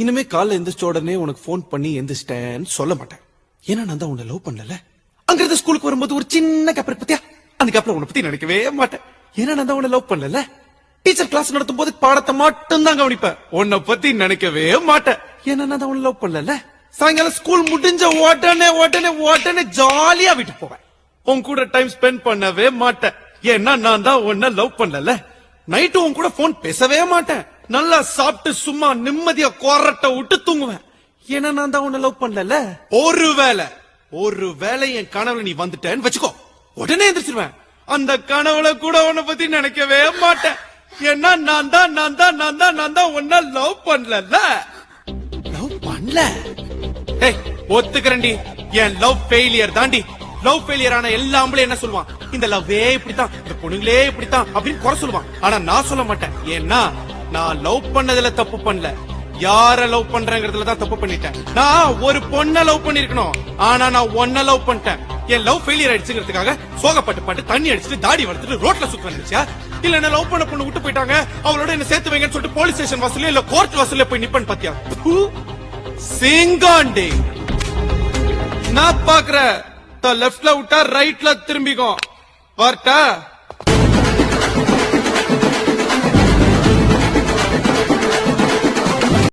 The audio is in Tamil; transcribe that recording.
இனிமே காலைல எந்திரிச்ச உடனே உனக்கு போன் பண்ணி எந்திரிச்சிட்டேன்னு சொல்ல மாட்டேன். ஏன்னா நான் தான் உன்னை லவ் பண்ணல. அங்கிருந்து ஸ்கூலுக்கு வரும்போது ஒரு சின்ன கேப்பர் பத்தியா, அந்த கேப்ல உன்னை பத்தி நினைக்கவே மாட்டேன். ஏன்னா நான் தான் உன்னை லவ் பண்ணல. டீச்சர் கிளாஸ் நடத்தும் போது பாடத்தை மட்டும் தான் கவனிப்பேன், உன்னை பத்தி நினைக்கவே மாட்டேன். ஏன்னா நான் தான் உன்னை லவ் பண்ணல. சாயங்காலம் ஸ்கூல் முடிஞ்ச உடனே உடனே உடனே ஜாலியா வீட்டுக்கு போவேன். உன் கூட டைம் ஸ்பெண்ட் பண்ணவே மாட்டேன். ஏன்னா நான் தான் உன்னை லவ் பண்ணல. நைட்டு உன் கூட போன் பேசவே மாட்டேன். நல்லா சாப்பிட்டு சும்மா நிம்மதியா கொரட்டை விட்டு தூங்குவேன். ஏன்னா நான் தான் உன்னை லவ் பண்ணல. ஒருவேளை என் கனவுல நீ வந்துட்டேன்னு வச்சுக்கோ, உடனே எந்திரிச்சிருவேன். அந்த கனவுல கூட உன்னை பத்தி நினைக்கவே மாட்டேன். ஏன்னா நான் தான் உன்னை லவ் பண்ணல. லவ் பண்ணல ஒத்துக்கிறேன்டி, என் லவ் ஃபெயிலியர் தாண்டி. லவ் ஃபெயிலியர் ஆன எல்லா ஆம்பளையும் என்ன சொல்லுவான், இந்த லவ்வே இப்படித்தான், இந்த பொண்ணுங்களே இப்படித்தான் அப்படின்னு குறை சொல்லுவான். ஆனா நான் சொல்ல மாட்டேன். ஏன்னா நான் லவ் பண்ணதுல தப்பு பண்ணல, யார லவ் பண்றேங்கிறதுல தான் தப்பு பண்ணிட்டேன். நான் ஒரு பொண்ண லவ் பண்ணிருக்கணும், ஆனா நான் ஒன்ன லவ் பண்ணிட்டேன். என் லவ் ஃபெயிலியர் ஆயிடுச்சுங்கிறதுக்காக சோகப்பட்டு தண்ணி அடிச்சுட்டு தாடி வளர்த்துட்டு ரோட்ல சுத்த வந்துச்சா, இல்ல என்ன லவ் பண்ண பொண்ணு விட்டு போயிட்டாங்க, அவளோட என்ன சேர்த்து வைங்கன்னு சொல்லிட்டு போலீஸ் ஸ்டேஷன் வாசல்ல இல்ல கோர்ட் வாசல்ல போய் நிப்பன் பாத்தியா? சிங்காண்டி நான் பாக்குற லெப்ட்ல விட்டா ரைட்ல திரும்பிக்கும். வரட்டா?